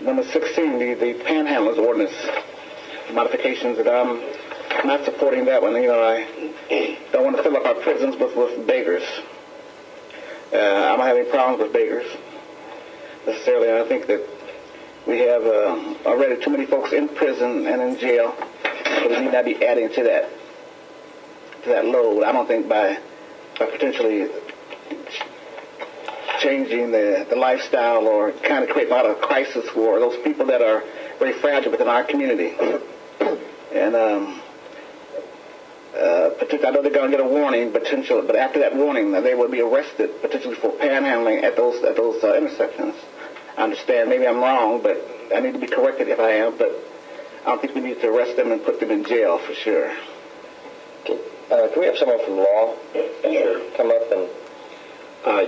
number 16, the Panhandling Ordinance modifications, that I'm not supporting that one. You know, I don't want to fill up our prisons with beggars. I don't have any problems with beggars necessarily. I think that we have already too many folks in prison and in jail, so we need not be adding to that load. I don't think by potentially changing the lifestyle or kind of creating a lot of crisis for those people that are very fragile within our community. And particularly, I know they're going to get a warning, potentially, but after that warning, they will be arrested potentially for panhandling at those intersections. I understand, maybe I'm wrong, but I need to be corrected if I am, but I don't think we need to arrest them and put them in jail for sure. Can we have someone from law come up and...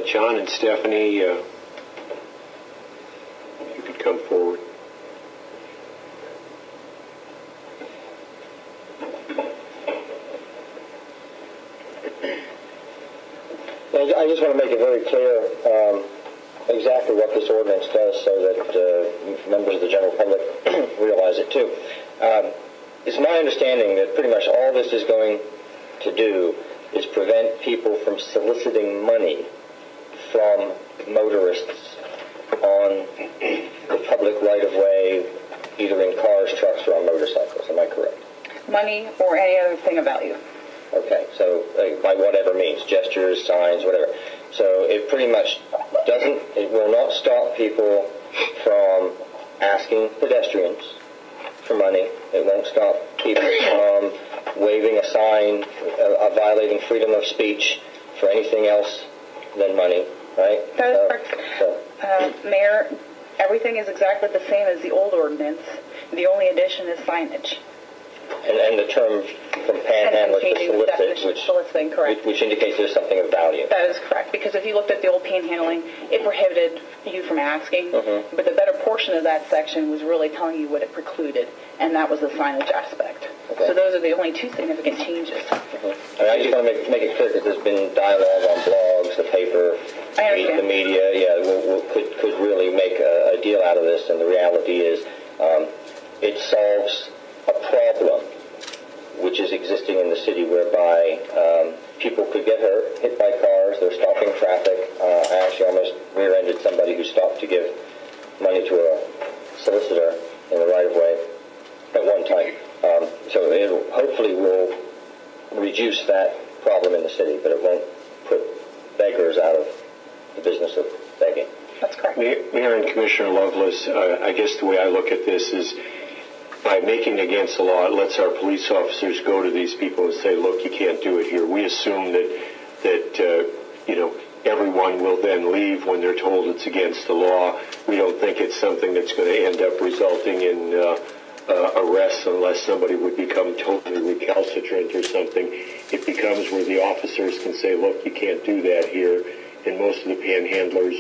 John and Stephanie, you could come forward. I just want to make it very clear exactly what this ordinance does so that members of the general public realize it too. It's my understanding that pretty much all this is going to do is prevent people from soliciting money from motorists on the public right-of-way, either in cars, trucks, or on motorcycles. Am I correct? Money or any other thing of value. Okay, so by whatever means, gestures, signs, whatever. So it pretty much it will not stop people from asking pedestrians for money. It won't stop people from waving a sign, violating freedom of speech for anything else than money, right? That is correct. Mayor, everything is exactly the same as the old ordinance. The only addition is signage. And the term from panhandler to solicit, which indicates there's something of value. That is correct, because if you looked at the old panhandling, it prohibited you from asking, but the better portion of that section was really telling you what it precluded, and that was the signage aspect. Okay. So those are the only two significant changes. I just want to make it clear that there's been dialogue on blogs, the paper, the media, could really make a deal out of this, and the reality is it solves a problem which is existing in the city whereby people could get hurt, hit by cars, they're stopping traffic. I actually almost rear-ended somebody who stopped to give money to a solicitor in the right-of-way at one time. So it hopefully will reduce that problem in the city, but it won't put beggars out of the business of begging. That's correct. Mayor and Commissioner Lovelace, I guess the way I look at this is by making against the law, it lets our police officers go to these people and say, look, you can't do it here. We assume that everyone will then leave when they're told it's against the law. We don't think it's something that's going to end up resulting in arrests unless somebody would become totally recalcitrant or something. It becomes where the officers can say, look, you can't do that here. And most of the panhandlers,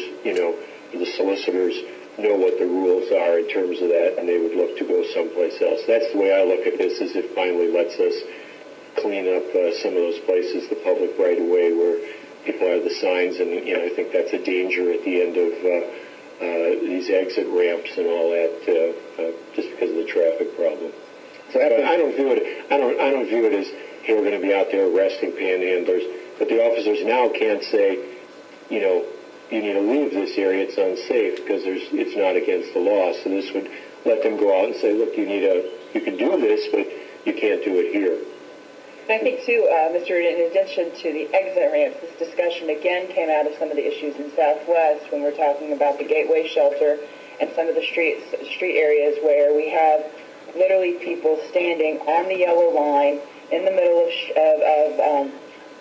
the solicitors, know what the rules are in terms of that, and they would look to go someplace else. That's the way I look at this, is it finally lets us clean up some of those places, the public right-of-way where people have the signs, and I think that's a danger at the end of these exit ramps and all that, just because of the traffic problem. So I don't view it as, hey, we're going to be out there arresting panhandlers, but the officers now can't say, you need to leave this area, it's unsafe, because it's not against the law. So this would let them go out and say, look, you can do this, but you can't do it here. I think, too, Mr. Reed, in addition to the exit ramps, this discussion again came out of some of the issues in Southwest when we're talking about the Gateway Shelter and some of the street areas where we have literally people standing on the yellow line in the middle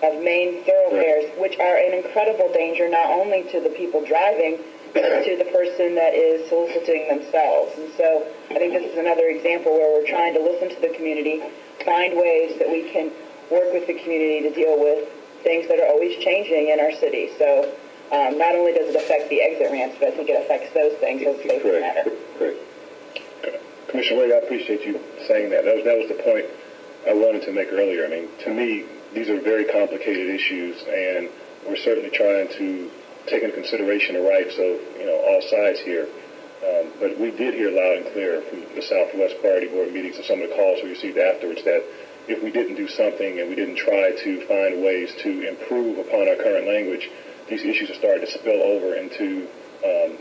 of main thoroughfares, which are an incredible danger not only to the people driving, but to the person that is soliciting themselves. And so I think this is another example where we're trying to listen to the community, find ways that we can work with the community to deal with things that are always changing in our city. So not only does it affect the exit ramps, but I think it affects those things as they matter. Correct. Commissioner Wade, I appreciate you saying that. That was the point I wanted to make earlier. I mean, to me, these are very complicated issues, and we're certainly trying to take into consideration the rights of all sides here. But we did hear loud and clear from the Southwest Priority Board meetings and some of the calls we received afterwards that if we didn't do something and we didn't try to find ways to improve upon our current language, these issues are starting to spill over into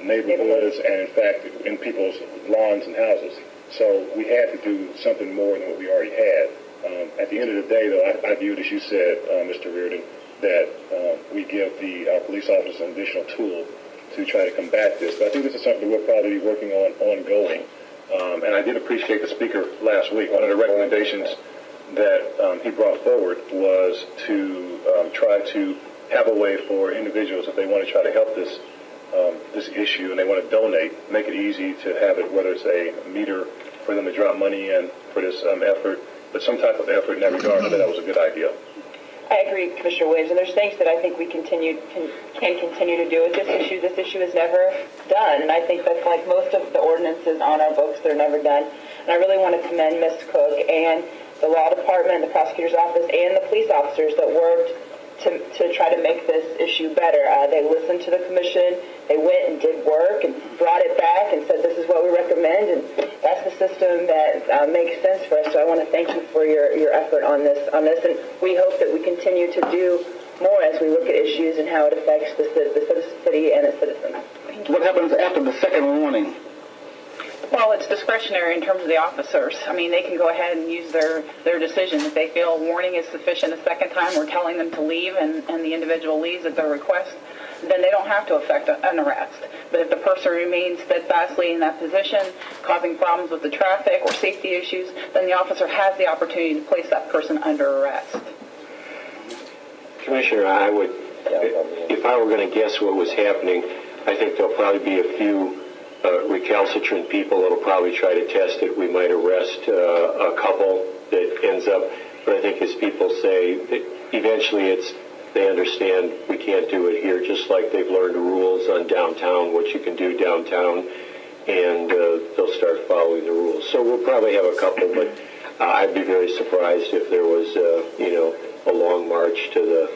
neighborhoods and, in fact, in people's lawns and houses. So we had to do something more than what we already had. At the end of the day, though, I viewed, as you said, Mr. Reardon, that we give our police officers an additional tool to try to combat this. But I think this is something we'll probably be working on ongoing. And I did appreciate the speaker last week. One of the recommendations that he brought forward was to try to have a way for individuals, if they want to try to help this issue and they want to donate, make it easy to have it, whether it's a meter for them to drop money in for this effort, but some type of effort in that regard. I thought that was a good idea. I agree, Commissioner Williams, and there's things that I think we can continue to do with this issue. This issue is never done, and I think that's like most of the ordinances on our books, they're never done. And I really want to commend Ms. Cook and the law department, the prosecutor's office, and the police officers that worked to try to make this issue better. They listened to the commission, they went and did work and brought it back and said this is what we recommend, and that's the system that makes sense for us. So I want to thank you for your effort on this, and we hope that we continue to do more as we look at issues and how it affects the city and its citizens. What happens after the second warning? Well, it's discretionary in terms of the officers. I mean, they can go ahead and use their decision. If they feel warning is sufficient a second time, we're telling them to leave, and the individual leaves at their request, then they don't have to effect an arrest. But if the person remains steadfastly in that position, causing problems with the traffic or safety issues, then the officer has the opportunity to place that person under arrest. Commissioner, if I were going to guess what was happening, I think there'll probably be a few recalcitrant people that'll probably try to test it. We might arrest a couple that ends up, but I think as people say, eventually they understand we can't do it here, just like they've learned the rules on downtown, what you can do downtown, and they'll start following the rules. So we'll probably have a couple, but I'd be very surprised if there was a long march to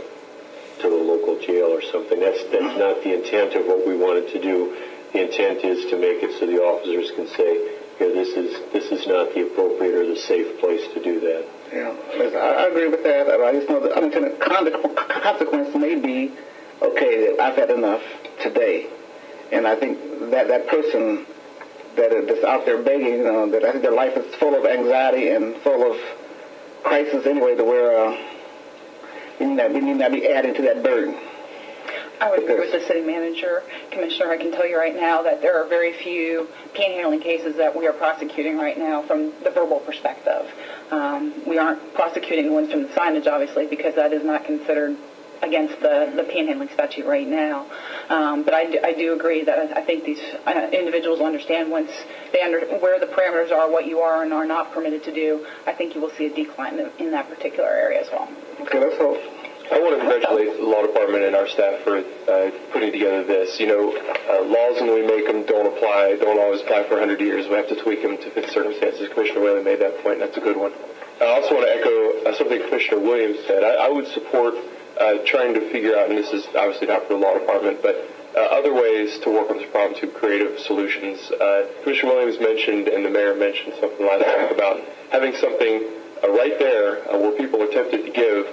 the local jail or something. That's not the intent of what we wanted to do. The intent is to make it so the officers can say, this is not the appropriate or the safe place to do that. Yeah, I agree with that. I just know the unintended consequence may be, okay, I've had enough today. And I think that person that's out there begging, that I think their life is full of anxiety and full of crisis anyway, to where we need not be adding to that burden. I would agree with the city manager. Commissioner, I can tell you right now that there are very few panhandling cases that we are prosecuting right now from the verbal perspective. We aren't prosecuting ones from the signage, obviously, because that is not considered against the panhandling statute right now. But I do agree that I think these individuals understand once they where the parameters are, what you are and are not permitted to do. I think you will see a decline in that particular area as well. Okay, let's hope. I want to congratulate the law department and our staff for putting together this. Laws when we make them don't always apply for 100 years. We have to tweak them to fit circumstances. Commissioner Whaley made that point, and that's a good one. I also want to echo something Commissioner Williams said. I would support trying to figure out, and this is obviously not for the law department, but other ways to work on this problem, to creative solutions. Commissioner Williams mentioned, and the mayor mentioned something last week about having something right there where people are tempted to give,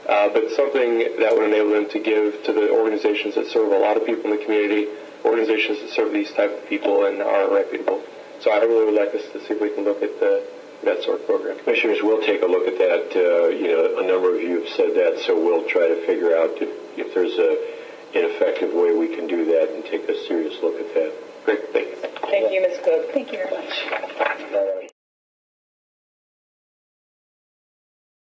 but something that would enable them to give to the organizations that serve a lot of people in the community, organizations that serve these type of people and are reputable. So I really would like us to see if we can look at that sort of program. Commissioners, we'll take a look at that. A number of you have said that, so we'll try to figure out if there's an effective way we can do that and take a serious look at that. Great, thank you. Thank you, Ms. Cook. Thank you very much.